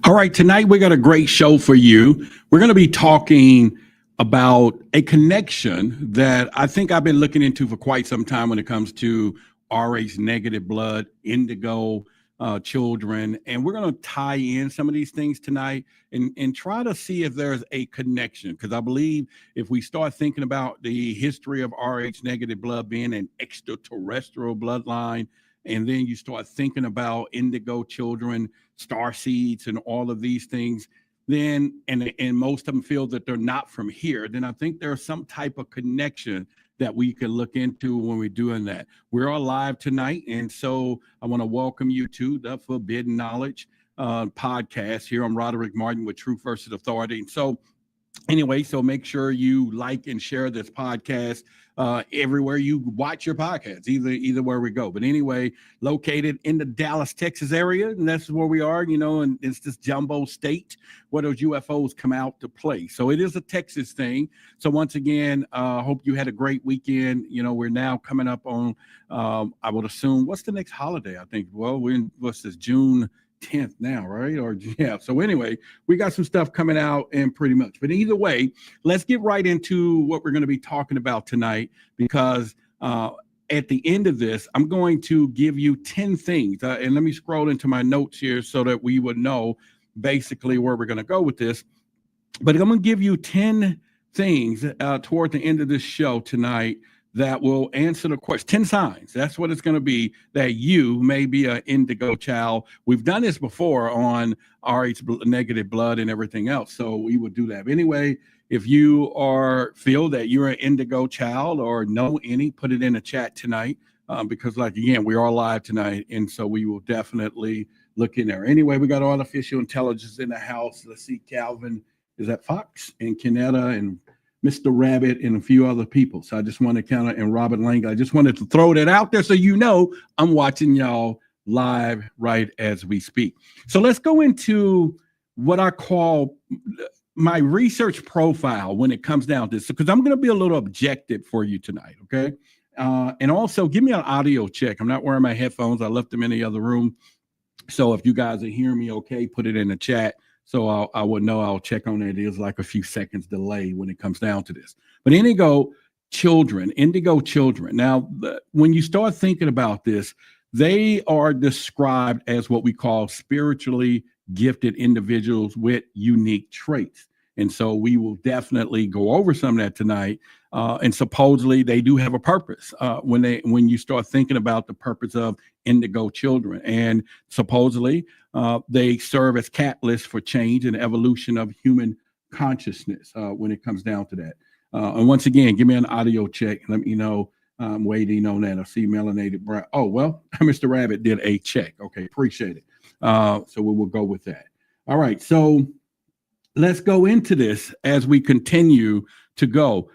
All right, tonight we got a great show for you. We're going to be talking about a connection that I think I've been looking into for quite some time when it comes to RH negative blood, indigo children. And we're going to tie in some of these things tonight and try to see if there's a connection. Because I believe if we start thinking about the history of RH negative blood being an extraterrestrial bloodline, and then you start thinking about indigo children, star seeds, and all of these things, then and most of them feel that they're not from here, then I think there's some type of connection that we can look into when we're doing that. We're all live tonight, and so I want to welcome you to the Forbidden Knowledge podcast. Here I'm Roderick Martin with Truth versus Authority. And so anyway, so make sure you like and share this podcast everywhere you watch your podcasts, either where we go. But anyway, located in the Dallas, Texas area, and that's where we are, and it's this jumbo state where those UFOs come out to play. So it is a Texas thing. So once again, hope you had a great weekend. We're now coming up on, I would assume, what's the next holiday? I think, well, what's this, June 10th now, right? Or yeah. So anyway, we got some stuff coming out and pretty much. But either way, let's get right into what we're going to be talking about tonight, because at the end of this, I'm going to give you 10 things. And let me scroll into my notes here so that we would know basically where we're going to go with this. But I'm going to give you 10 things toward the end of this show tonight that will answer the question. 10 signs. That's what it's going to be, that you may be an indigo child. We've done this before on RH negative blood and everything else, so we would do that. But anyway, if you feel that you're an indigo child or know any, put it in the chat tonight, because again, we are live tonight, and so we will definitely look in there. Anyway, we got artificial intelligence in the house. Let's see, Calvin is at Fox and Kenetta and Mr. Rabbit and a few other people. So I just want to and Robert Lang. I just wanted to throw that out there so I'm watching y'all live right as we speak. So let's go into what I call my research profile when it comes down to this, because I'm going to be a little objective for you tonight, okay? And also give me an audio check. I'm not wearing my headphones. I left them in the other room. So if you guys are hearing me okay, put it in the chat. So I would know. I'll check on it. It is like a few seconds delay when it comes down to this. But indigo children. Now, when you start thinking about this, they are described as what we call spiritually gifted individuals with unique traits. And so we will definitely go over some of that tonight. And supposedly they do have a purpose when you start thinking about the purpose of indigo children. And supposedly they serve as catalysts for change and evolution of human consciousness when it comes down to that. And once again, give me an audio check. Let me know. I'm waiting on that. I see melanated brown. Oh, well, Mr. Rabbit did a check. Okay, appreciate it. So we will go with that. All right, so let's go into this as we continue to go.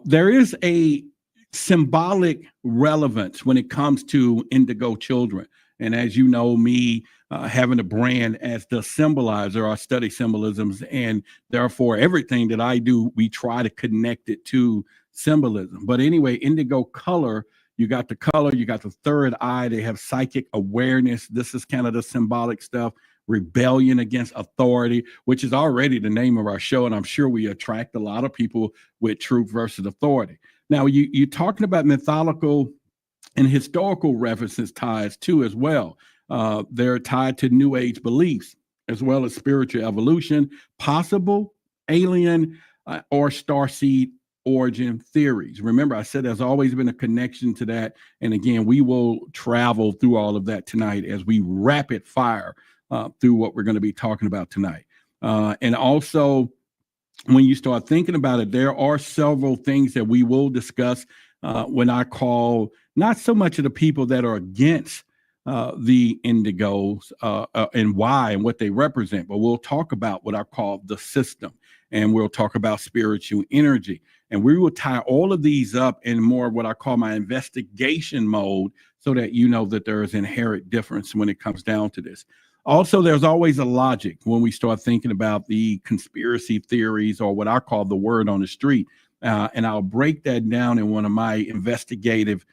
There is a symbolic relevance when it comes to indigo children. And as you know, me having a brand as the symbolizer, I study symbolisms, and therefore everything that I do, we try to connect it to symbolism. But anyway, indigo color, you got the color, you got the third eye, they have psychic awareness. This is kind of the symbolic stuff. Rebellion against authority, which is already the name of our show, and I'm sure we attract a lot of people with truth versus authority. Now, you're talking about mythological and historical references ties too as well. They're tied to New Age beliefs as well as spiritual evolution, possible alien or starseed origin theories. Remember, I said there's always been a connection to that. And again, we will travel through all of that tonight as we rapid fire through what we're going to be talking about tonight. And also, when you start thinking about it, there are several things that we will discuss when I call not so much of the people that are against the indigos and why and what they represent, but we'll talk about what I call the system, and we'll talk about spiritual energy. And we will tie all of these up in more of what I call my investigation mode, so that you know that there is inherent difference when it comes down to this. Also, there's always a logic when we start thinking about the conspiracy theories, or what I call the word on the street. And I'll break that down in one of my investigative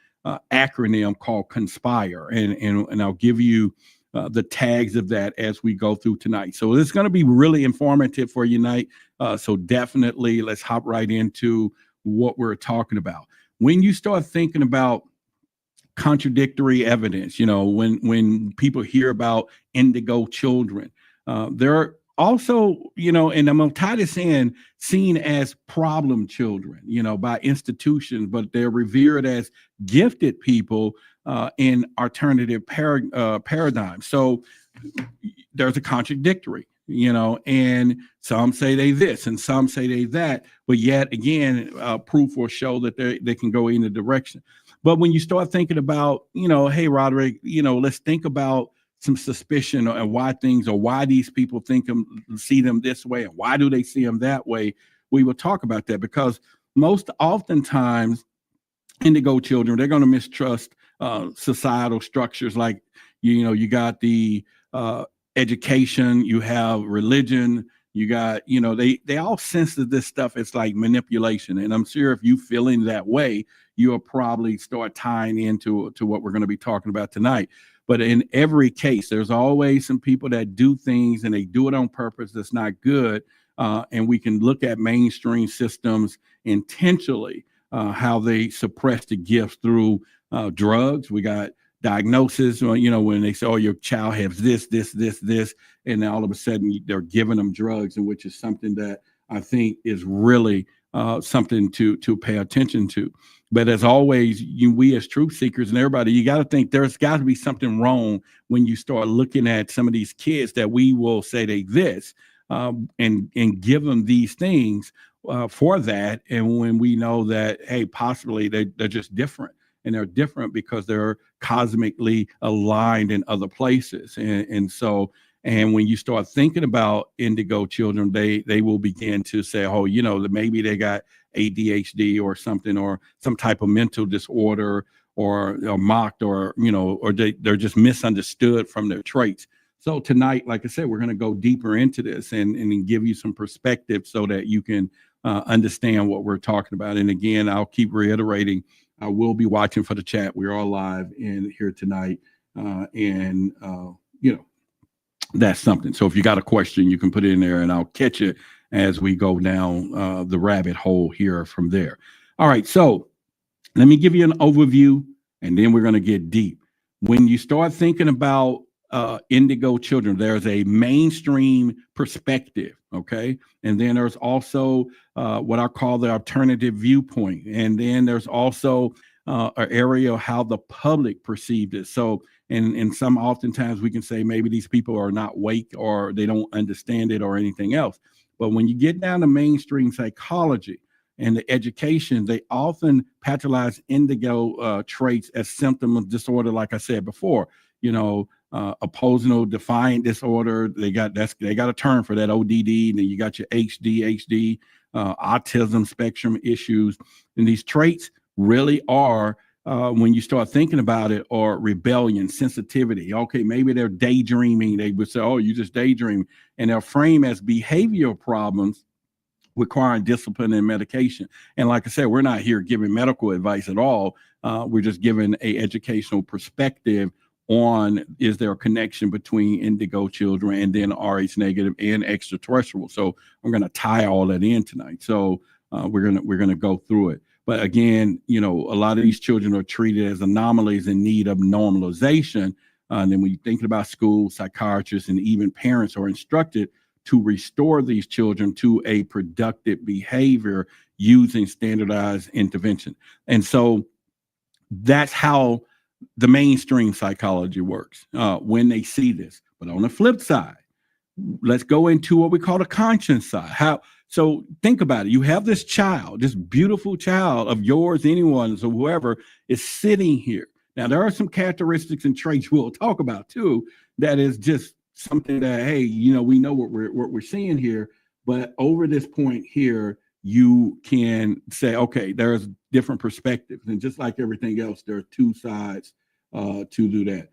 acronym called CONSPIRE. And I'll give you the tags of that as we go through tonight. So it's going to be really informative for you tonight. So definitely let's hop right into what we're talking about. When you start thinking about contradictory evidence, when people hear about indigo children, they're also, and I'm going to tie this in, seen as problem children, by institutions, but they're revered as gifted people in alternative paradigms. So there's a contradictory, and some say they this and some say they that, but yet again, proof will show that they can go in a direction. But when you start thinking about, hey, Roderick, let's think about some suspicion and why these people see them this way and why do they see them that way. We will talk about that because most oftentimes indigo children, they're going to mistrust societal structures like, you got the education, you have religion, you got, they all sense that this stuff is like manipulation. And I'm sure if you feeling that way, you'll probably start tying into what we're going to be talking about tonight. But in every case, there's always some people that do things and they do it on purpose that's not good. And we can look at mainstream systems intentionally, how they suppress the gifts through drugs. We got diagnosis, when they say, oh, your child has this, and then all of a sudden they're giving them drugs, and which is something that I think is really something to pay attention to. But as always, we as truth seekers and everybody, you got to think there's got to be something wrong when you start looking at some of these kids that we will say they this and give them these things for that. And when we know that, hey, possibly they're just different. And they're different because they're cosmically aligned in other places. And when you start thinking about indigo children, they will begin to say, oh, that maybe they got ADHD or something, or some type of mental disorder, or mocked, or they're just misunderstood from their traits. So tonight, like I said, we're going to go deeper into this and give you some perspective so that you can understand what we're talking about. And again, I'll keep reiterating, I will be watching for the chat. We're all live in here tonight. That's something. So if you got a question, you can put it in there and I'll catch it as we go down the rabbit hole here from there. All right. So let me give you an overview and then we're going to get deep. When you start thinking about indigo children, there's a mainstream perspective. Okay. And then there's also what I call the alternative viewpoint. And then there's also an area of how the public perceived it. So, and some oftentimes we can say maybe these people are not awake or they don't understand it or anything else. But when you get down to mainstream psychology and the education, they often pathologize indigo traits as symptom of disorder. Like I said before, oppositional defiant disorder. They got a term for that, ODD. And then you got your HD, autism spectrum issues. And these traits really are, when you start thinking about it, or rebellion, sensitivity. Okay, maybe they're daydreaming. They would say, oh, you just daydream. And they're framed as behavioral problems requiring discipline and medication. And like I said, we're not here giving medical advice at all. We're just giving a educational perspective on, is there a connection between indigo children and then Rh negative and extraterrestrial. So I'm going to tie all that in tonight. So we're going to go through it. But again, a lot of these children are treated as anomalies in need of normalization. And then when you're thinking about school, psychiatrists, and even parents are instructed to restore these children to a productive behavior using standardized intervention. And so that's how the mainstream psychology works when they see this. But on the flip side, let's go into what we call the conscience side. So think about it. You have this child, this beautiful child of yours, anyone's, or whoever is sitting here. Now, there are some characteristics and traits we'll talk about too, that is just something that, hey, we know what we're seeing here. But over this point here, you can say, okay, there's different perspectives. And just like everything else, there are two sides to do that.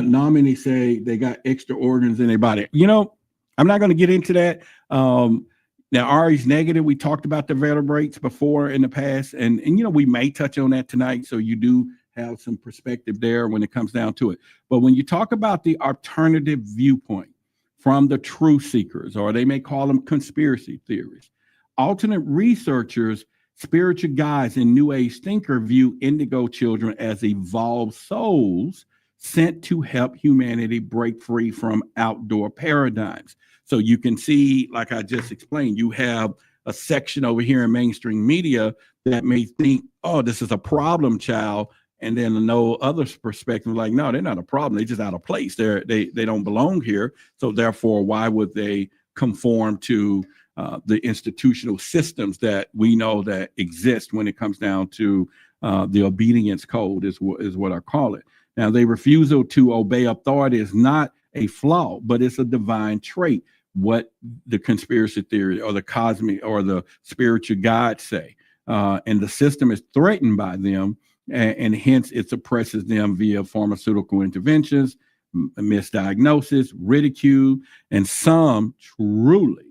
Many say they got extra organs in their body. I'm not going to get into that. Now, Rh negative, we talked about the vertebrates before in the past, and we may touch on that tonight. So you do have some perspective there when it comes down to it. But when you talk about the alternative viewpoint from the truth seekers, or they may call them conspiracy theories, alternate researchers, spiritual guides, and New Age thinker view indigo children as evolved souls sent to help humanity break free from outdoor paradigms. So you can see, like I just explained, you have a section over here in mainstream media that may think, oh, this is a problem child. And then no other perspective, like, no, they're not a problem. They're just out of place. They don't belong here. So therefore, why would they conform to the institutional systems that we know that exist when it comes down to the obedience code is what I call it. Now, their refusal to obey authority is not a flaw, but it's a divine trait. What the conspiracy theory or the cosmic or the spiritual gods say, and the system is threatened by them, and hence it suppresses them via pharmaceutical interventions, misdiagnosis, ridicule, and some truly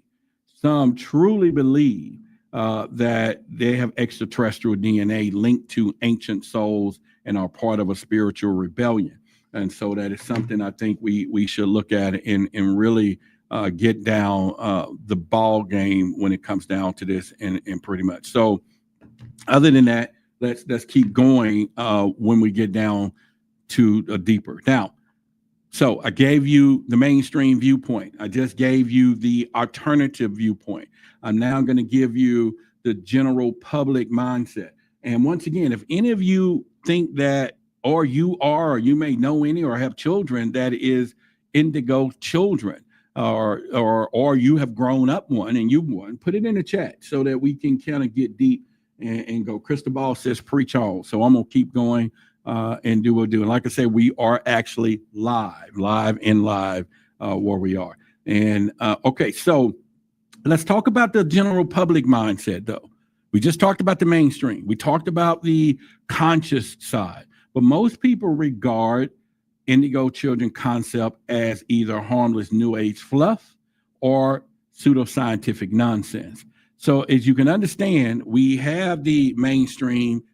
believe that they have extraterrestrial DNA linked to ancient souls and are part of a spiritual rebellion. And so that is something I think we should look at and really get down the ball game when it comes down to this, and pretty much. So other than that, let's keep going when we get down to a deeper. Now, so I gave you the mainstream viewpoint. I just gave you the alternative viewpoint. I'm now going to give you the general public mindset. And once again, if any of you think that, or you may know any or have children that is Indigo Children, or you have grown up one and you've one, put it in the chat so that we can kind of get deep and go. Cristobal says preach on. So I'm going to keep going and do what we do. And like I said, we are actually live where we are. And okay, so let's talk about the general public mindset, though. We just talked about the mainstream. We talked about the conscious side. But most people regard Indigo Children concept as either harmless New Age fluff or pseudoscientific nonsense. So as you can understand, we have the mainstream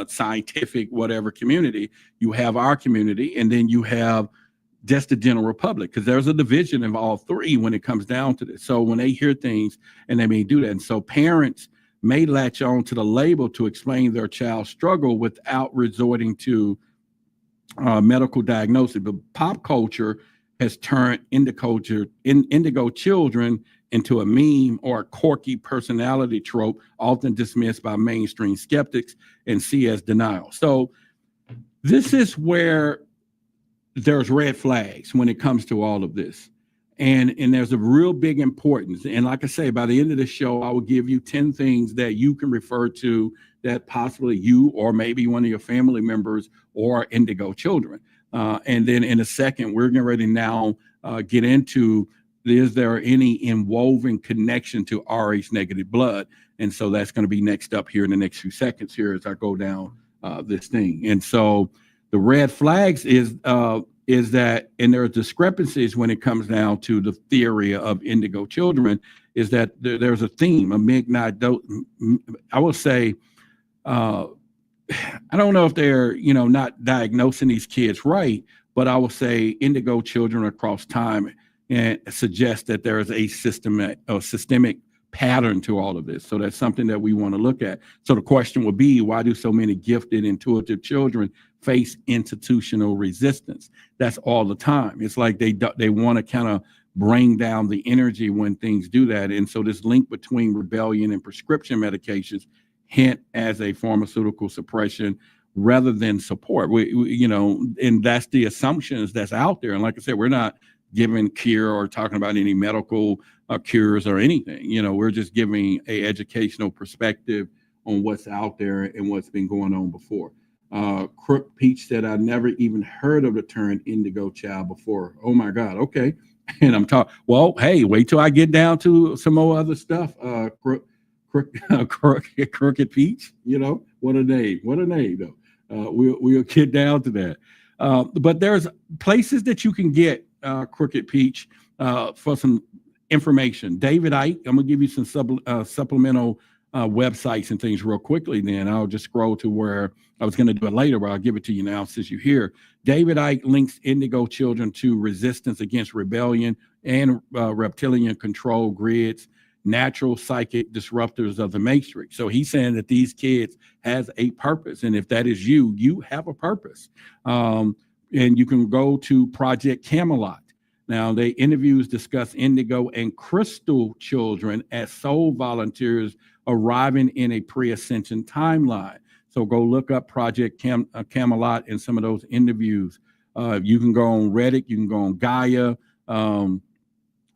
scientific whatever community. You have our community, and then you have just the general public, because there's a division of all three when it comes down to this. So when they hear things, and they may do that. And so parents may latch on to the label to explain their child's struggle without resorting to medical diagnosis. But pop culture has turned Indigo Children into a meme or a quirky personality trope, often dismissed by mainstream skeptics and see as denial. So this is where there's red flags when it comes to all of this. And there's a real big importance. And like I say, by the end of the show, I will give you 10 things that you can refer to that possibly you or maybe one of your family members or Indigo Children. And then in a second, we're getting ready now get into, is there any involving connection to RH negative blood? And so that's going to be next up here in the next few seconds here as I go down this thing. And so the red flags is that, and there are discrepancies when it comes down to the theory of Indigo Children, is that there's a theme, a midnight, I will say, I don't know if they're, not diagnosing these kids right, but I will say Indigo Children across time and suggest that there is a systemic pattern to all of this. So that's something that we want to look at. So the question would be, why do so many gifted, intuitive children face institutional resistance? That's all the time. It's like they want to kind of bring down the energy when things do that. And so this link between rebellion and prescription medications hint as a pharmaceutical suppression rather than support. We and that's the assumptions that's out there. And like I said, we're not giving cure or talking about any medical cures or anything. We're just giving a educational perspective on what's out there and what's been going on before. Crook Peach said, I never even heard of the term Indigo Child before. Oh my God. Okay. And I'm talking, well, hey, wait till I get down to some more other stuff. Crooked Peach, what a name though. We'll get down to that. But there's places that you can get Crooked Peach for some information. David Icke, I'm gonna give you some supplemental websites and things real quickly. Then I'll just scroll to where I was going to do it later, but I'll give it to you now since you're here. David Icke links Indigo Children to resistance against rebellion and reptilian control grids, natural psychic disruptors of the matrix. So he's saying that these kids has a purpose, and if that is you, you have a purpose. And you can go to Project Camelot. Now, they interviews discuss indigo and crystal children as soul volunteers arriving in a pre-ascension timeline. So go look up Project Camelot and some of those interviews. You can go on Reddit, you can go on Gaia. You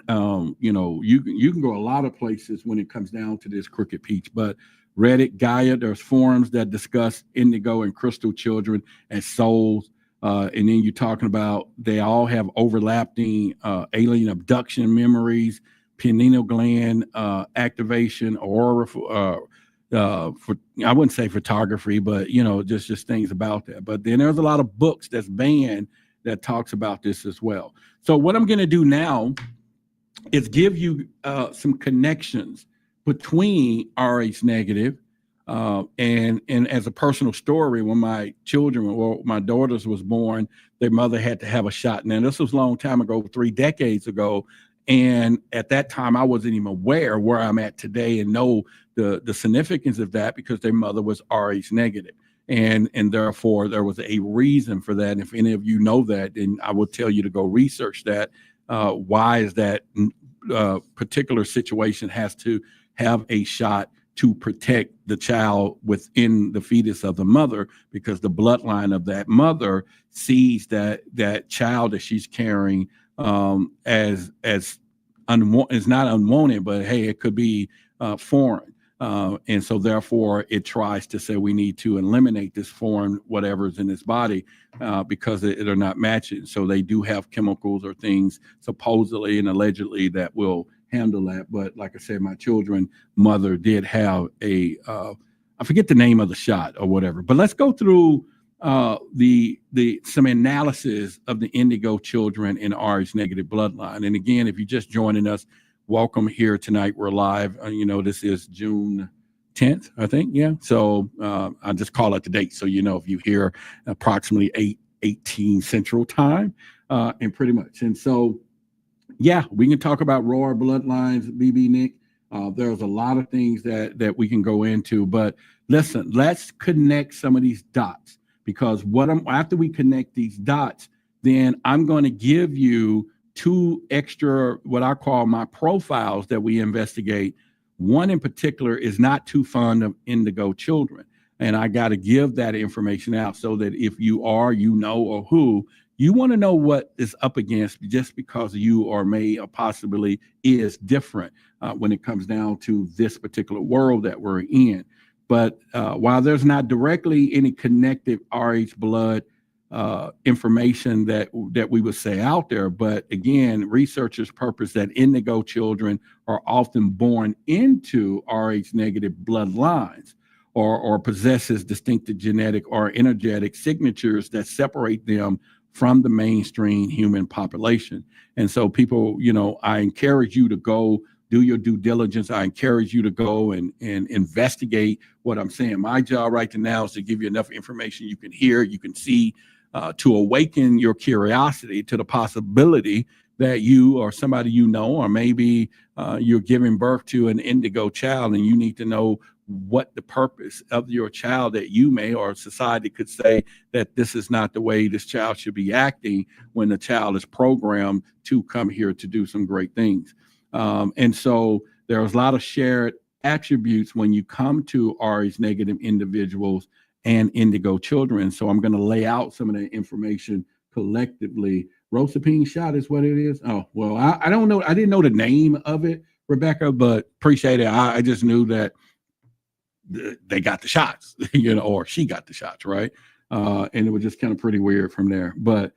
can go a lot of places when it comes down to this Crooked Peach. But Reddit, Gaia, there's forums that discuss indigo and crystal children as souls. And then you're talking about they all have overlapping alien abduction memories, pineal gland activation, aura, I wouldn't say photography, but just things about that. But then there's a lot of books that's banned that talks about this as well. So what I'm going to do now is give you some connections between RH negative. And as a personal story, when my daughters was born, their mother had to have a shot. Now, this was a long time ago, 3 decades ago. And at that time, I wasn't even aware where I'm at today and know the significance of that because their mother was RH negative. And therefore, there was a reason for that. And if any of you know that, then I will tell you to go research that. Why is that particular situation has to have a shot to protect the child within the fetus of the mother, because the bloodline of that mother sees that child that she's carrying as is not unwanted, but hey, it could be foreign. And so therefore it tries to say we need to eliminate this foreign whatever's in this body because they're not matching. So they do have chemicals or things supposedly and allegedly that will handle that. But like I said, my children's mother did have I forget the name of the shot or whatever. But let's go through some analysis of the Indigo Children and RH negative bloodline. And again, if you're just joining us, welcome here tonight. We're live. This is June 10th, I think. Yeah. So I'll just call it the date. So, if you hear approximately 8:18 Central Time and pretty much. And so, yeah, we can talk about royal bloodlines, BB Nick. There's a lot of things that we can go into. But listen, let's connect some of these dots, because after we connect these dots, then I'm going to give you 2 extra, what I call my profiles that we investigate. One in particular is not too fond of Indigo Children. And I got to give that information out so that if you are, or who, you want to know what is up against just because you or may or possibly is different when it comes down to this particular world that we're in. But while there's not directly any connective RH blood information that we would say out there, but again, researchers purpose that Indigo Children are often born into RH negative bloodlines or possesses distinctive genetic or energetic signatures that separate them from the mainstream human population. And so people, I encourage you to go do your due diligence. I encourage you to go and investigate what I'm saying. My job right now is to give you enough information you can hear, you can see, to awaken your curiosity to the possibility that you or somebody or maybe you're giving birth to an indigo child and you need to know what the purpose of your child that you may or society could say that this is not the way this child should be acting when the child is programmed to come here to do some great things. And so there's a lot of shared attributes when you come to RH negative individuals and Indigo Children. So I'm going to lay out some of the information collectively. Rosapine shot is what it is. Oh, well, I don't know. I didn't know the name of it, Rebecca, but appreciate it. I just knew that they got the shots, or she got the shots, right? And it was just kind of pretty weird from there. But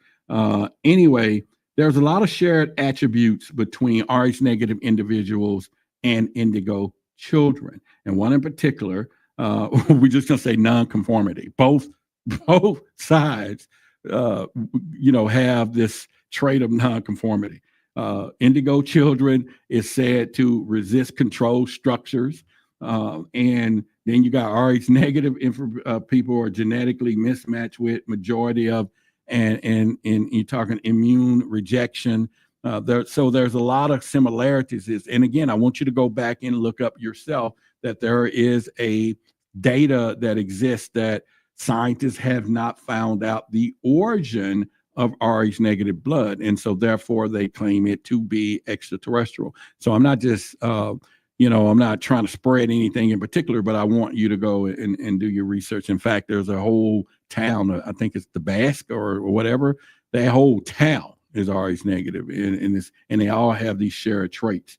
anyway, there's a lot of shared attributes between RH negative individuals and Indigo Children. And one in particular, we're just going to say nonconformity. Both sides, have this trait of nonconformity. Indigo Children is said to resist control structures. And then you got Rh negative people who are genetically mismatched with majority of, and you're talking immune rejection. So there's a lot of similarities. And again, I want you to go back and look up yourself that there is a data that exists that scientists have not found out the origin of Rh negative blood. And so therefore they claim it to be extraterrestrial. So I'm not just, I'm not trying to spread anything in particular, but I want you to go and do your research. In fact, there's a whole town, I think it's the Basque or whatever, that whole town is Rh negative, and they all have these shared traits.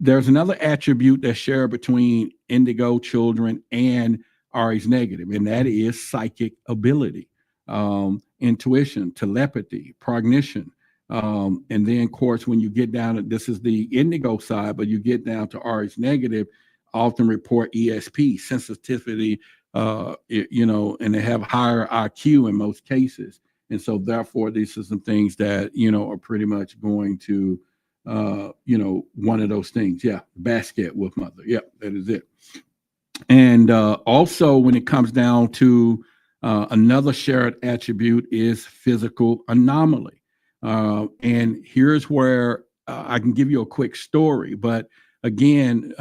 There's another attribute that's shared between indigo children and Rh negative, and that is psychic ability, intuition, telepathy, prognition. And then, of course, when you get down to, this is the indigo side, but you get down to Rh negative, often report ESP, sensitivity, and they have higher IQ in most cases. And so therefore, these are some things that, are pretty much going to, one of those things. Yeah. Basket with mother. Yep. That is it. And also when it comes down to another shared attribute is physical anomaly. And here's where I can give you a quick story. But again,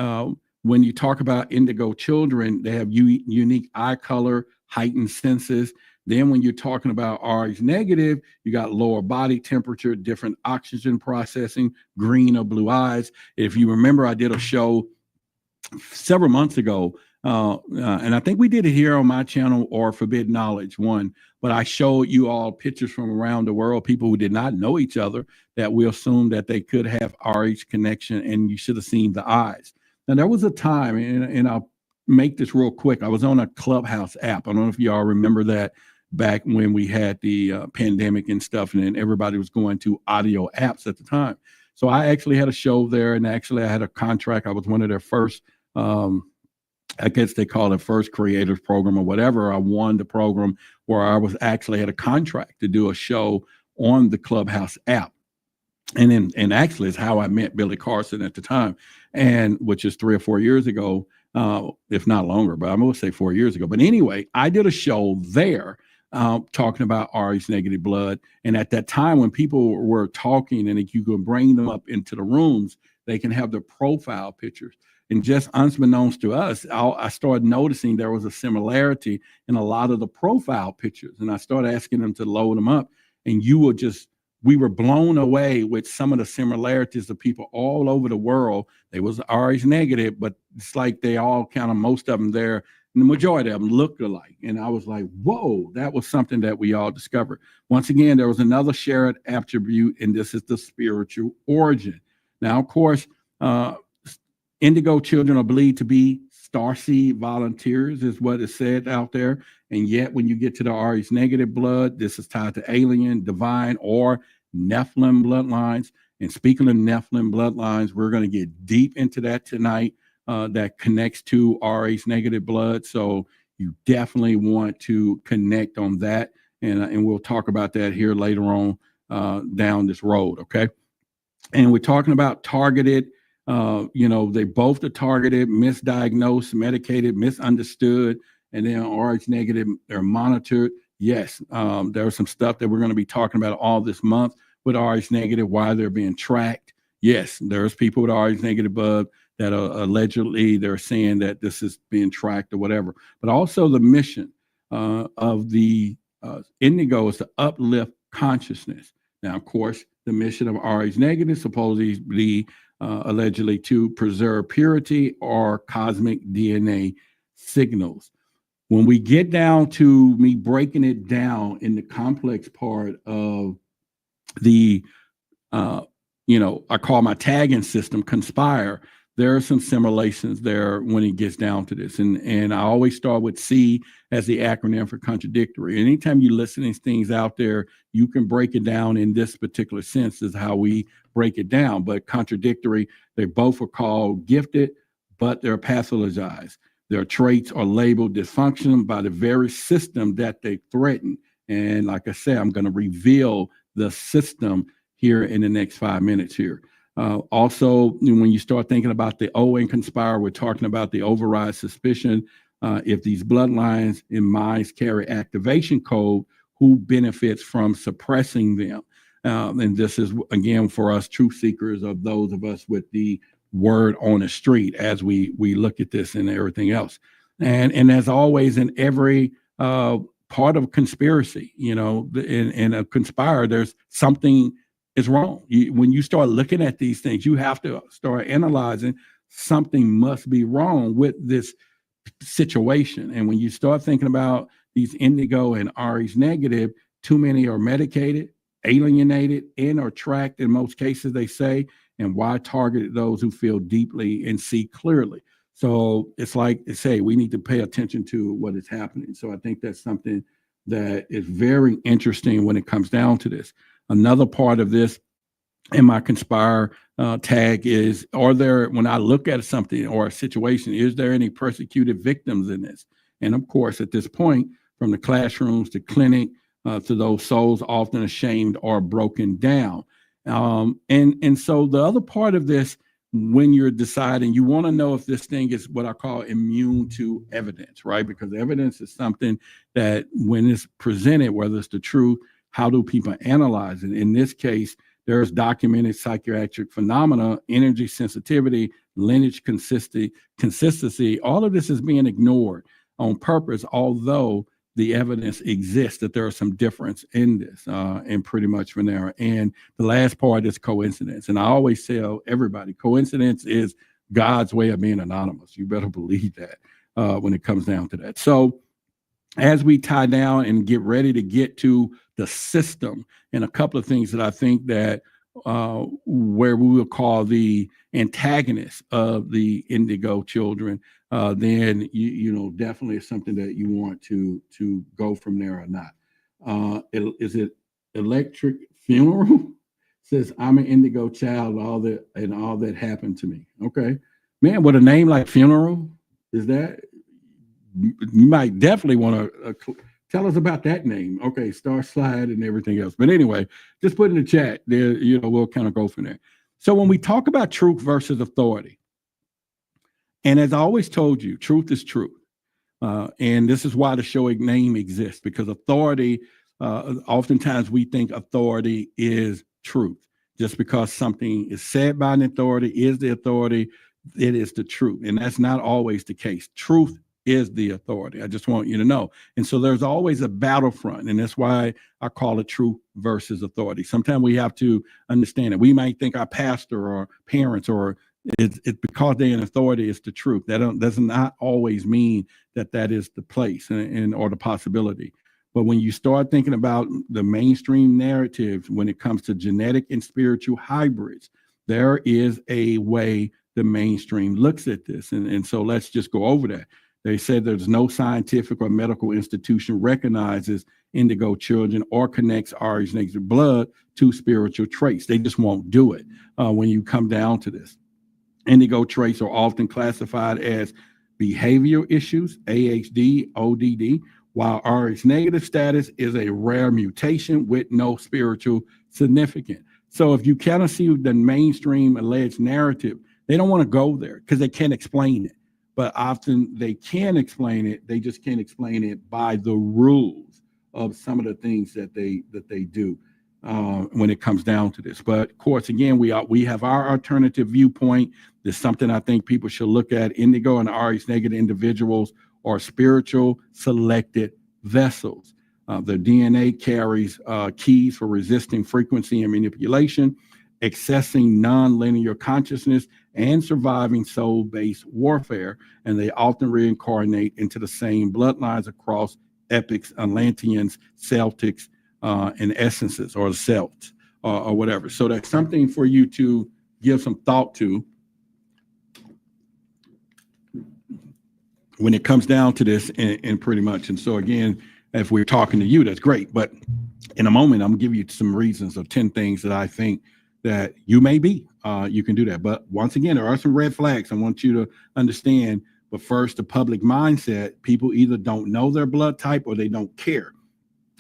when you talk about indigo children, they have unique eye color, heightened senses. Then when you're talking about Rh negative, you got lower body temperature, different oxygen processing, green or blue eyes. If you remember, I did a show several months ago, and I think we did it here on my channel or Forbidden Knowledge one, but I showed you all pictures from around the world, people who did not know each other, that we assumed that they could have Rh connection, and you should have seen the eyes. Now, there was a time, and I'll make this real quick. I was on a Clubhouse app. I don't know if y'all remember that, back when we had the pandemic and stuff, and then everybody was going to audio apps at the time. So I actually had a show there, and actually I had a contract. I was one of their first, I guess they call it first creators program or whatever. I won the program where I was actually had a contract to do a show on the Clubhouse app. And actually it's how I met Billy Carson at the time, and which is 3 or 4 years ago, if not longer, but I'm going to say 4 years ago. But anyway, I did a show there talking about Rh negative blood. And at that time, when people were talking, and if you could bring them up into the rooms, they can have their profile pictures. And just unbeknownst to us, I started noticing there was a similarity in a lot of the profile pictures. And I started asking them to load them up. And we were blown away with some of the similarities of people all over the world. They was Rh negative, but it's like they all kind of, most of them there, and the majority of them looked alike. And I was like, whoa, that was something that we all discovered. Once again, there was another shared attribute, and this is the spiritual origin. Now, of course, indigo children are believed to be starseed volunteers, is what is said out there. And yet, when you get to the Rh negative blood, this is tied to alien, divine, or Nephilim bloodlines. And speaking of Nephilim bloodlines, we're going to get deep into that tonight. That connects to Rh negative blood. So you definitely want to connect on that. And we'll talk about that here later on down this road. Okay. And we're talking about targeted, they both are targeted, misdiagnosed, medicated, misunderstood, and then Rh negative, they're monitored. Yes. There's some stuff that we're going to be talking about all this month with Rh negative, why they're being tracked. Yes. There's people with Rh negative blood that are allegedly they're saying that this is being tracked or whatever. But also the mission of the indigo is to uplift consciousness. Now, of course, the mission of Rh negative supposedly allegedly to preserve purity or cosmic DNA signals. When we get down to me breaking it down in the complex part of the, I call my tagging system conspire, there are some simulations there when it gets down to this. And I always start with C as the acronym for contradictory. Anytime you listen to these things out there, you can break it down in this particular sense is how we break it down. But contradictory, they both are called gifted, but they're pathologized. Their traits are labeled dysfunction by the very system that they threaten. And like I said, I'm going to reveal the system here in the next 5 minutes here. Also, when you start thinking about the O and conspire, we're talking about the override suspicion. If these bloodlines in minds carry activation code, who benefits from suppressing them? And this is, again, for us truth seekers, of those of us with the word on the street, as we look at this and everything else. And as always, in every part of conspiracy, in a conspire, there's something is wrong. When you start looking at these things, you have to start analyzing something must be wrong with this situation. And when you start thinking about these indigo and Rh negative, too many are medicated, alienated, and are tracked in most cases, they say. And why target those who feel deeply and see clearly? So it's like they say, we need to pay attention to what is happening. So I think that's something that is very interesting when it comes down to this. Another part of this in my conspire tag is, when I look at something or a situation, is there any persecuted victims in this? And of course, at this point, from the classrooms to clinic to those souls often ashamed or broken down. And so the other part of this, when you're deciding, you want to know if this thing is what I call immune to evidence, right? Because evidence is something that when it's presented, whether it's the truth, how do people analyze it? In this case, there's documented psychiatric phenomena, energy sensitivity, lineage consistency. All of this is being ignored on purpose, although the evidence exists that there are some difference in this, and pretty much from there. And the last part is coincidence. And I always tell everybody, coincidence is God's way of being anonymous. You better believe that when it comes down to that. So as we tie down and get ready to get to the system, and a couple of things that I think that where we will call the antagonists of the Indigo Children, then definitely is something that you want to go from there or not. Is it Electric Funeral? Says, I'm an Indigo Child, all that happened to me. Okay, man, with a name like Funeral, is that, you might definitely want to tell us about that name. Okay, Star Slide and everything else. But anyway, just put in the chat there, we'll kind of go from there. So when we talk about truth versus authority, and as I always told you, truth is truth. And this is why the show name exists, because authority, oftentimes we think authority is truth. Just because something is said by an authority is the authority, it is the truth. And that's not always the case. Truth is the authority. I just want you to know. And so there's always a battlefront, and that's why I call it truth versus authority. Sometimes we have to understand it. We might think our pastor or parents or it's because they're in authority, it's the truth. That does not always mean that is the place or the possibility. But when you start thinking about the mainstream narratives, when it comes to genetic and spiritual hybrids, there is a way the mainstream looks at this. And so let's just go over that. They said there's no scientific or medical institution recognizes Indigo Children or connects Rh negative blood to spiritual traits. They just won't do it when you come down to this. Indigo traits are often classified as behavioral issues, ADHD, ODD, while Rh negative status is a rare mutation with no spiritual significance. So if you kind of see the mainstream alleged narrative, they don't want to go there because they can't explain it. But often they can explain it. They just can't explain it by the rules of some of the things that they do when it comes down to this. But of course, again, we have our alternative viewpoint. There's something I think people should look at. Indigo and Rh negative individuals are spiritual selected vessels. Their DNA carries keys for resisting frequency and manipulation, accessing nonlinear consciousness, and surviving soul-based warfare. And they often reincarnate into the same bloodlines across epics, Atlanteans, Celtics, and essences, or Celts, or whatever. So that's something for you to give some thought to when it comes down to this, and pretty much. And so again, if we're talking to you, that's great. But in a moment, I'm gonna give you some reasons of 10 things that I think that you may be. You can do that. But once again, there are some red flags I want you to understand. But first, the public mindset, people either don't know their blood type or they don't care.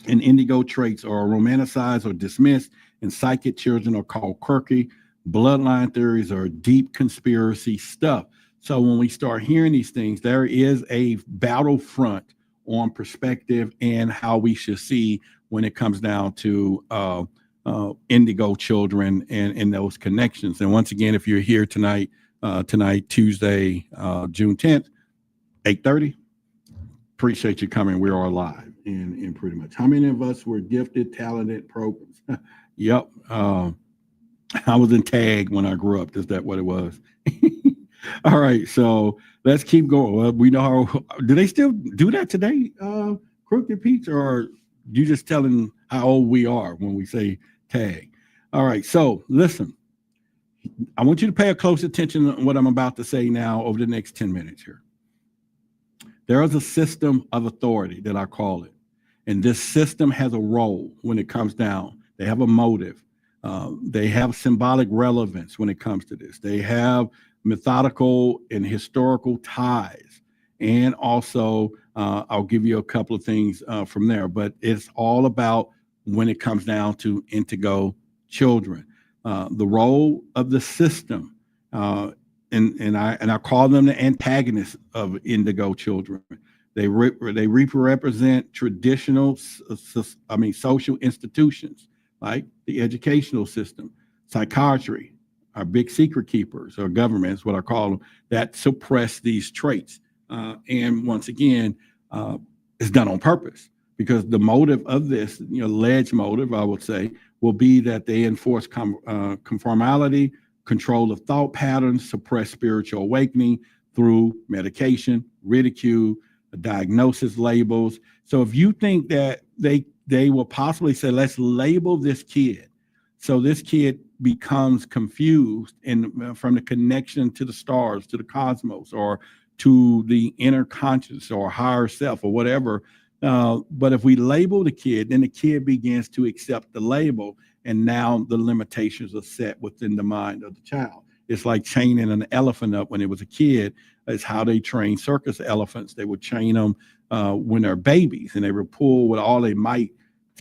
And indigo traits are romanticized or dismissed, and psychic children are called quirky. Bloodline theories are deep conspiracy stuff. So when we start hearing these things, there is a battlefront on perspective and how we should see when it comes down to indigo children and those connections. And once again, if you're here tonight, Tuesday, June 10th, 8:30, appreciate you coming. We are live in pretty much. How many of us were gifted, talented programs? Yep. I was in tag when I grew up. Is that what it was? All right. So let's keep going. Well, we know how, do they still do that today, Crooked Peach, or you just telling how old we are when we say tag? All right. So listen, I want you to pay a close attention to what I'm about to say now over the next 10 minutes here. There is a system of authority that I call it. And this system has a role when it comes down. They have a motive. They have symbolic relevance when it comes to this. They have methodical and historical ties. And also, I'll give you a couple of things from there. But it's all about when it comes down to indigo children. The role of the system, and I call them the antagonists of indigo children. They represent traditional, social institutions like the educational system, psychiatry, our big secret keepers or government is what I call them, that suppress these traits. And once again, it's done on purpose because the motive of this, alleged motive, I would say, will be that they enforce conformality, control of thought patterns, suppress spiritual awakening through medication, ridicule, diagnosis labels. So if you think that they will possibly say, let's label this kid, so this kid becomes confused from the connection to the stars, to the cosmos, or to the inner conscious or higher self or whatever. But if we label the kid, then the kid begins to accept the label, and now the limitations are set within the mind of the child. It's like chaining an elephant up when it was a kid. It's how they train circus elephants. They would chain them when they're babies, and they would pull with all they might.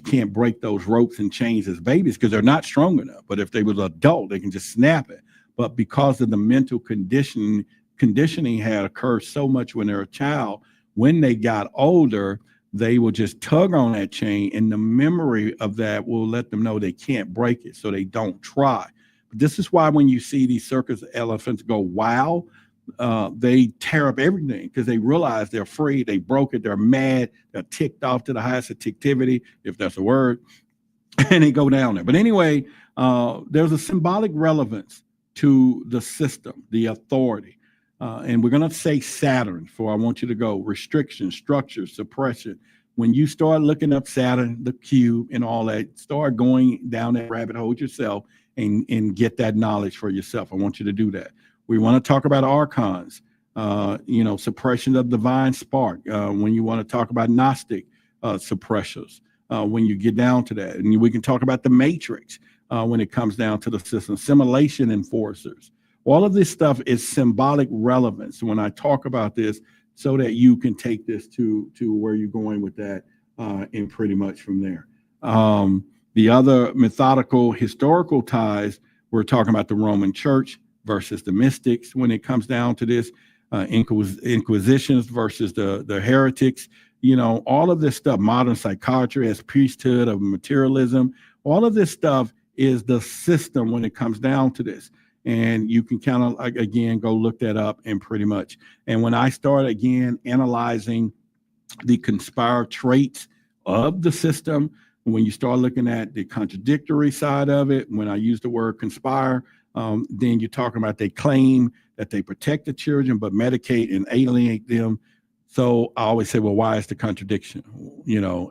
Can't break those ropes and chains as babies because they're not strong enough. But if they was adult, they can just snap it. But because of the mental conditioning had occurred so much when they're a child, when they got older, they will just tug on that chain, and the memory of that will let them know they can't break it, so they don't try. But this is why when you see these circus elephants go wild, they tear up everything because they realize they're afraid, they broke it, they're mad, they're ticked off to the highest activity, if that's a word, and they go down there. But anyway, there's a symbolic relevance to the system, the authority. And we're going to say Saturn for I want you to go restriction, structure, suppression. When you start looking up Saturn, the cube and all that, start going down that rabbit hole yourself and get that knowledge for yourself. I want you to do that. We want to talk about archons, suppression of divine spark. When you want to talk about Gnostic suppressors, when you get down to that. And we can talk about the matrix when it comes down to the system, simulation enforcers. All of this stuff is symbolic relevance when I talk about this so that you can take this to where you're going with that and pretty much from there. The other methodical historical ties, we're talking about the Roman Church versus the mystics when it comes down to this, inquisitions versus the heretics, all of this stuff, modern psychiatry as priesthood of materialism, all of this stuff is the system when it comes down to this. And you can kind of, again, go look that up and pretty much. And when I start, again, analyzing the conspire traits of the system, when you start looking at the contradictory side of it, when I use the word conspire, then you're talking about they claim that they protect the children, but medicate and alienate them. So I always say, well, why is the contradiction?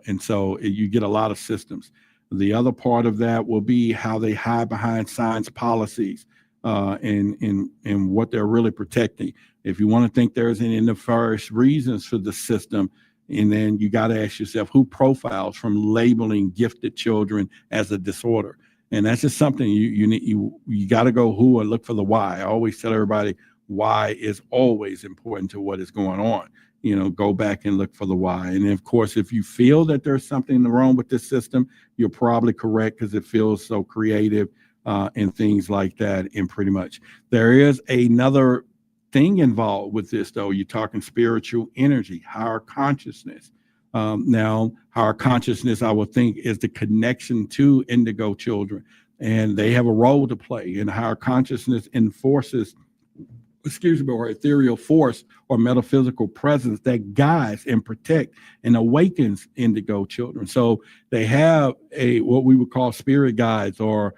And so you get a lot of systems. The other part of that will be how they hide behind science policies. And what they're really protecting. If you want to think there's any nefarious reasons for the system, and then you got to ask yourself who profiles from labeling gifted children as a disorder. And that's just something you got to go who and look for the why. I always tell everybody why is always important to what is going on. Go back and look for the why. And of course, if you feel that there's something wrong with this system, you're probably correct because it feels so creative. and things like that. And pretty much there is another thing involved with this, though. You're talking spiritual energy, higher consciousness. Now, higher consciousness, I would think, is the connection to indigo children, and they have a role to play. And higher consciousness enforces, excuse me, or ethereal force or metaphysical presence that guides and protect and awakens indigo children. So they have a what we would call spirit guides or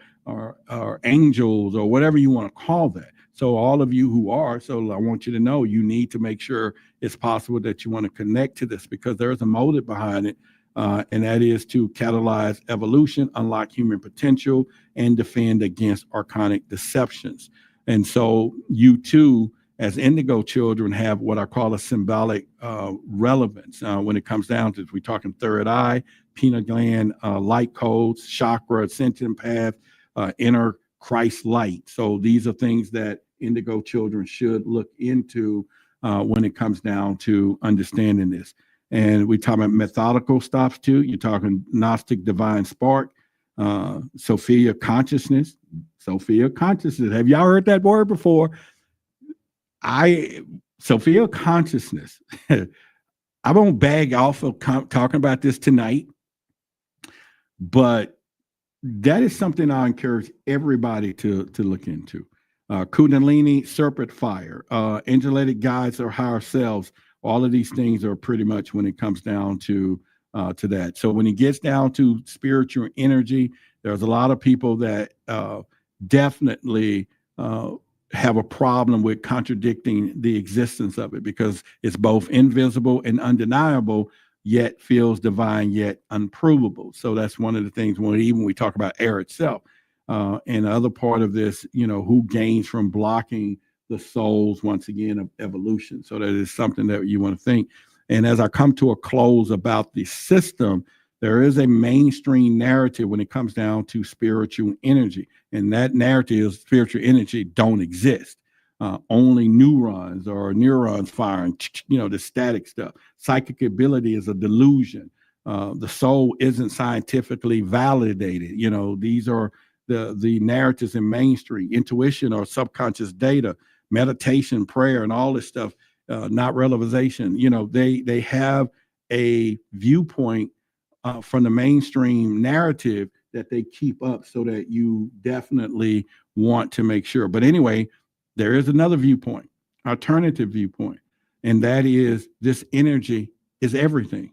angels or whatever you want to call that. So all of you who are, so I want you to know you need to make sure it's possible that you want to connect to this, because there's a motive behind it. And that is to catalyze evolution, unlock human potential, and defend against archonic deceptions. And so you too, as indigo children, have what I call a symbolic relevance when it comes down to, we're talking third eye, pineal gland, light codes, chakra, ascension path, inner Christ light. So these are things that indigo children should look into when it comes down to understanding this. And we talk about methodical stops too. You're talking Gnostic divine spark, Sophia consciousness. Sophia consciousness. Have y'all heard that word before? Sophia consciousness. I won't bag off of talking about this tonight, but that is something I encourage everybody to look into. Kundalini, serpent fire, angelic guides or higher selves. All of these things are pretty much when it comes down to that. So when it gets down to spiritual energy, there's a lot of people that definitely have a problem with contradicting the existence of it, because it's both invisible and undeniable, yet feels divine, yet unprovable. So that's one of the things when even we talk about air itself. And the other part of this, who gains from blocking the souls, once again, of evolution. So that is something that you want to think. And as I come to a close about the system, there is a mainstream narrative when it comes down to spiritual energy. And that narrative is spiritual energy don't exist. Only neurons firing, the static stuff. Psychic ability is a delusion. The soul isn't scientifically validated. These are the narratives in mainstream. Intuition or subconscious data, meditation, prayer, and all this stuff, not realization. They have a viewpoint from the mainstream narrative that they keep up, so that you definitely want to make sure. But anyway, there is another viewpoint, alternative viewpoint, and that is this energy is everything.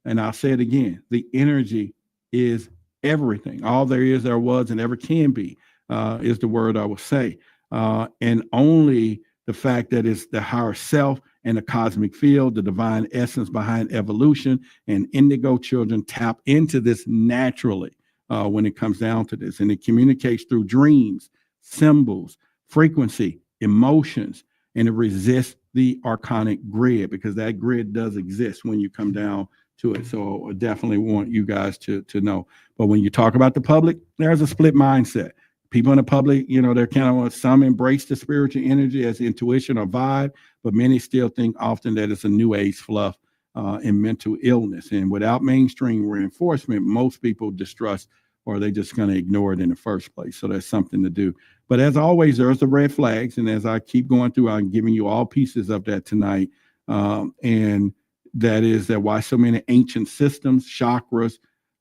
And I'll say it again, the energy is everything. All there is, there was, and ever can be is the word I will say. And only the fact that it's the higher self and the cosmic field, the divine essence behind evolution, and indigo children tap into this naturally when it comes down to this. And it communicates through dreams, symbols, frequency, emotions, and it resists the archonic grid, because that grid does exist when you come down to it. So I definitely want you guys to know. But when you talk about the public, there's a split mindset. People in the public, they're kind of, some embrace the spiritual energy as intuition or vibe, but many still think often that it's a new age fluff and mental illness. And without mainstream reinforcement, most people distrust, or they're just going to ignore it in the first place. So that's something to do. But as always, there's the red flags. And as I keep going through, I'm giving you all pieces of that tonight. And that is that why so many ancient systems, chakras,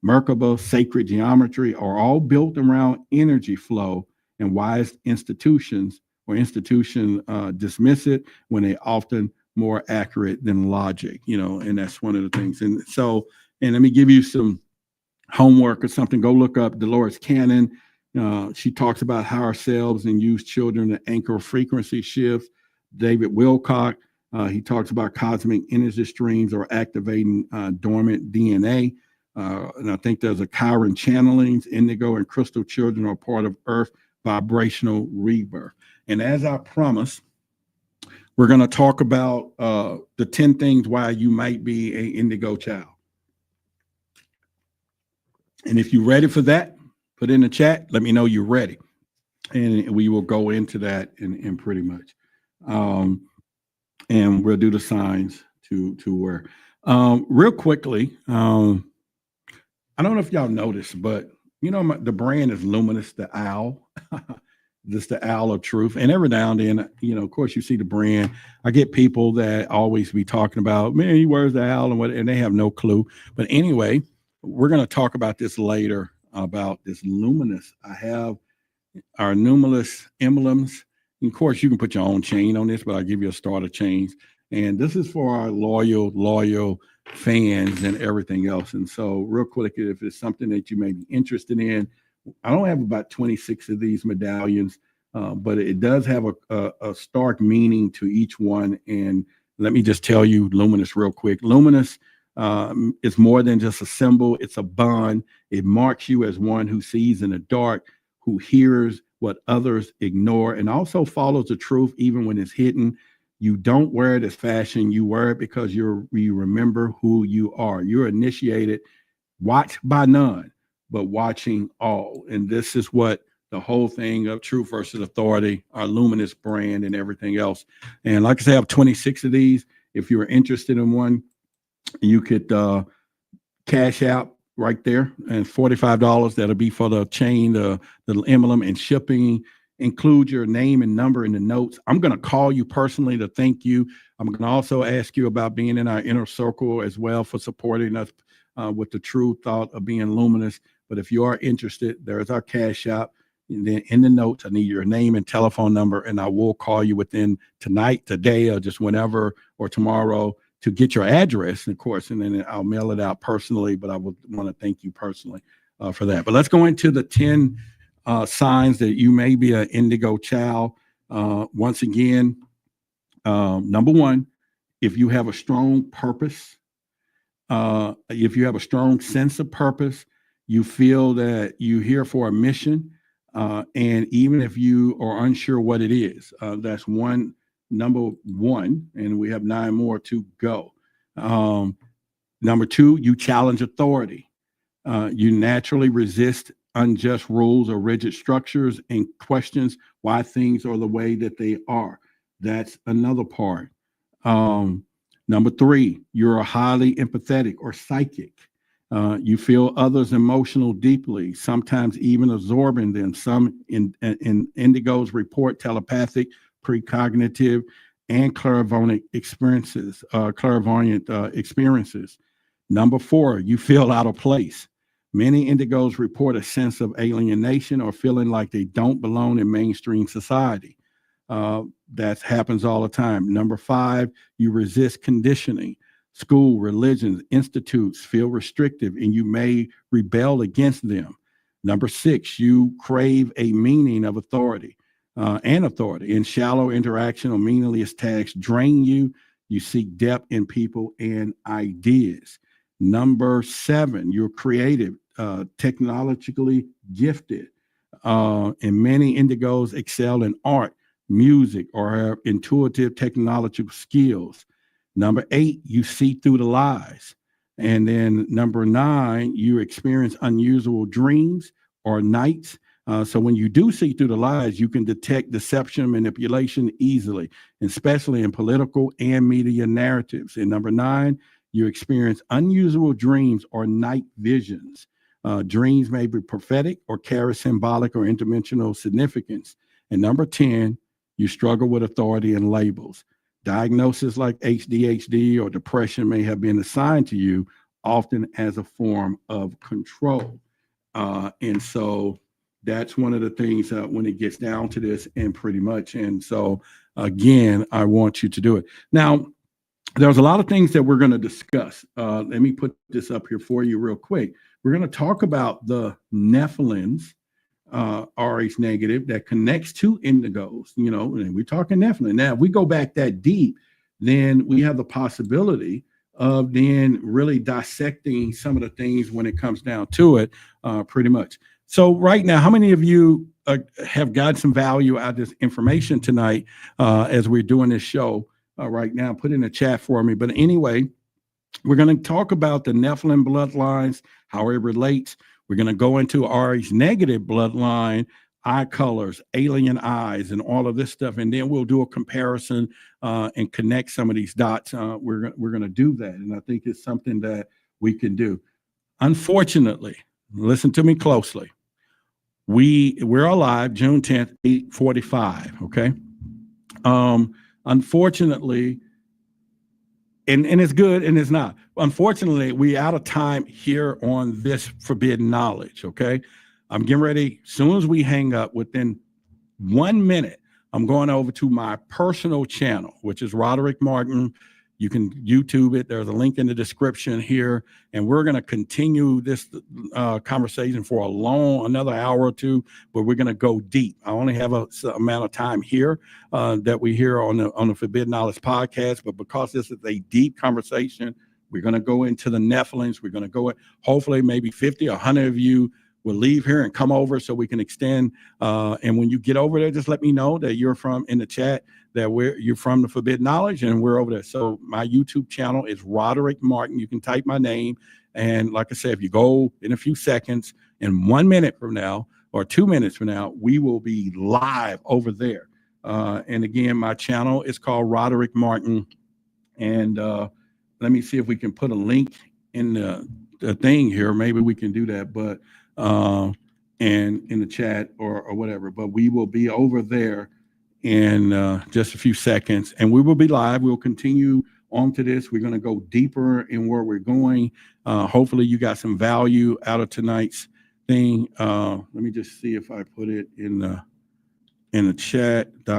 Merkaba, sacred geometry are all built around energy flow, and why institutions dismiss it when they're often more accurate than logic, and that's one of the things. And so, and let me give you some homework or something. Go look up Dolores Cannon. She talks about how ourselves and use children to anchor frequency shifts. David Wilcock, he talks about cosmic energy streams or activating dormant DNA. And I think there's a Chiron channelings, indigo and crystal children are part of Earth vibrational rebirth. And as I promised, we're going to talk about the 10 things why you might be an indigo child. And if you're ready for that, put in the chat, let me know you're ready. And we will go into that in pretty much. And we'll do the signs to where. Real quickly, I don't know if y'all noticed, but The brand is Luminous, the owl. This the owl of truth. And every now and then, of course, you see the brand. I get people that always be talking about, man, he wears the owl and what, and they have no clue. But anyway, we're going to talk about this later about this Luminous. I have our numerous emblems. And of course, you can put your own chain on this, but I'll give you a starter chain. And this is for our loyal fans and everything else. And so real quick, if it's something that you may be interested in, I don't have about 26 of these medallions, but it does have a stark meaning to each one. And let me just tell you Luminous real quick. Luminous is more than just a symbol. It's a bond. It marks you as one who sees in the dark, who hears what others ignore, and also follows the truth even when it's hidden. You don't wear it as fashion. You wear it because you remember who you are. You're initiated, watched by none, but watching all. And this is what the whole thing of Truth versus Authority, our Luminous brand and everything else. And like I say, I have 26 of these. If you're interested in one, you could cash out right there, and $45. That'll be for the chain, the emblem, and shipping. Include your name and number in the notes. I'm going to call you personally to thank you. I'm going to also ask you about being in our inner circle as well for supporting us with the true thought of being luminous. But if you are interested, there's our cash app. And then in the notes, I need your name and telephone number, and I will call you within tonight, today, or just whenever, or tomorrow, to get your address, of course, and then I'll mail it out personally. But I would want to thank you personally for that. But let's go into the 10 signs that you may be an indigo child. Once again, number one, if you have a strong purpose, if you have a strong sense of purpose, you feel that you're here for a mission, and even if you are unsure what it is, that's number one, and we have 9 more to go. Number two, you challenge authority. You naturally resist unjust rules or rigid structures and questions why things are the way that they are. That's another part. Number three, you're highly empathetic or psychic. You feel others' emotional deeply, sometimes even absorbing them. Some in indigos report telepathic, precognitive, and clairvoyant experiences. Number four, you feel out of place. Many indigos report a sense of alienation or feeling like they don't belong in mainstream society. That happens all the time. Number five, you resist conditioning. School, religions, institutes feel restrictive, and you may rebel against them. Number six, you crave a meaning of authority and shallow interaction or meaningless tasks drain you. You seek depth in people and ideas. Number seven, you're creative, technologically gifted, and many indigos excel in art, music, or have intuitive technological skills. Number eight, you see through the lies. And then number nine, you experience unusual dreams or nights. So when you do see through the lies, you can detect deception, manipulation easily, especially in political and media narratives. And number nine, you experience unusual dreams or night visions. Dreams may be prophetic or carry symbolic or interdimensional significance. And number 10, you struggle with authority and labels. Diagnoses like ADHD or depression may have been assigned to you, often as a form of control. And so that's one of the things when it gets down to this, and pretty much. And so, again, I want you to do it. Now, there's a lot of things that we're going to discuss. Let me put this up here for you real quick. We're going to talk about the Nephilims, RH negative, that connects to indigos, and we're talking Nephilim. Now, if we go back that deep, then we have the possibility of then really dissecting some of the things when it comes down to it, pretty much. So right now, how many of you have got some value out of this information tonight as we're doing this show right now? Put in the chat for me. But anyway, we're going to talk about the Nephilim bloodlines, how it relates. We're going to go into RH negative bloodline, eye colors, alien eyes, and all of this stuff. And then we'll do a comparison and connect some of these dots. We're going to do that. And I think it's something that we can do. Unfortunately, listen to me closely. We're alive June 10th, 8:45. Okay. Unfortunately, and it's good and it's not. Unfortunately, we out of time here on this forbidden knowledge. Okay. I'm getting ready. As soon as we hang up, within 1 minute, I'm going over to my personal channel, which is Roderick Martin. You can YouTube it. There's a link in the description here. And we're going to continue this conversation for another hour or two, but we're going to go deep. I only have a amount of time here that we hear on the Forbidden Knowledge podcast, but because this is a deep conversation, we're going to go into the Nephilims. We're going to go, hopefully maybe 50 or 100 of you will leave here and come over so we can extend. And when you get over there, just let me know that you're from in the chat, that you're from the Forbidden Knowledge, and we're over there. So my YouTube channel is Roderick Martin. You can type my name. And like I said, if you go in a few seconds, in 1 minute from now or 2 minutes from now, we will be live over there. And again, my channel is called Roderick Martin. And let me see if we can put a link in the thing here. Maybe we can do that, but and in the chat or whatever. But we will be over there in just a few seconds, and we will be live. We'll continue on to this. We're going to go deeper in where we're going. Hopefully you got some value out of tonight's thing. Let me just see if I put it in the chat.com/@y.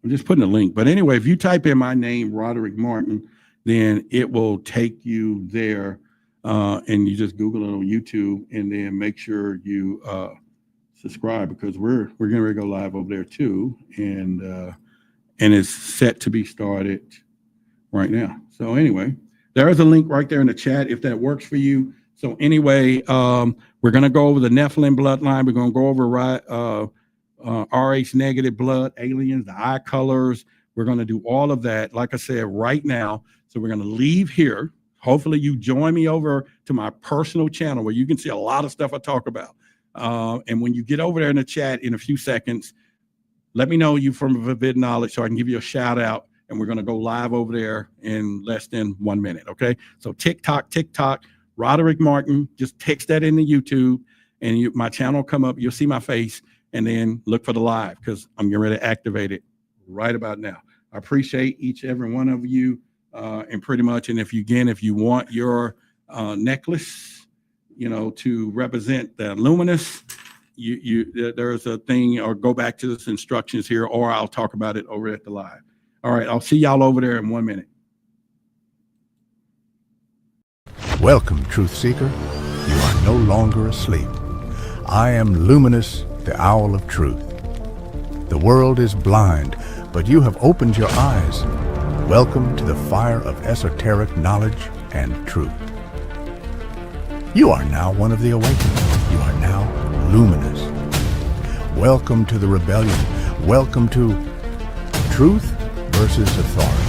I'm just putting a link. But anyway, if you type in my name, Roderick Martin, then it will take you there. And you just Google it on YouTube, and then make sure you subscribe, because we're going to go live over there too. And it's set to be started right now. So anyway, there is a link right there in the chat if that works for you. So anyway, we're going to go over the Nephilim bloodline. We're going to go over RH negative blood, aliens, the eye colors. We're going to do all of that, like I said, right now. So we're going to leave here. Hopefully you join me over to my personal channel where you can see a lot of stuff I talk about. And when you get over there in the chat in a few seconds, let me know you from Forbidden Knowledge so I can give you a shout out. And we're going to go live over there in less than 1 minute. Okay. So TikTok, Roderick Martin, just text that into YouTube, and my channel will come up. You'll see my face, and then look for the live, because I'm getting ready to activate it right about now. I appreciate each and every one of you. And pretty much, and if you want your necklace, to represent the luminous, there's a thing, or go back to this instructions here, or I'll talk about it over at the live. All right, I'll see y'all over there in 1 minute. Welcome, Truth Seeker. You are no longer asleep. I am Luminous, the Owl of Truth. The world is blind, but you have opened your eyes. Welcome to the fire of esoteric knowledge and truth. You are now one of the awakened. You are now luminous. Welcome to the rebellion. Welcome to truth versus authority.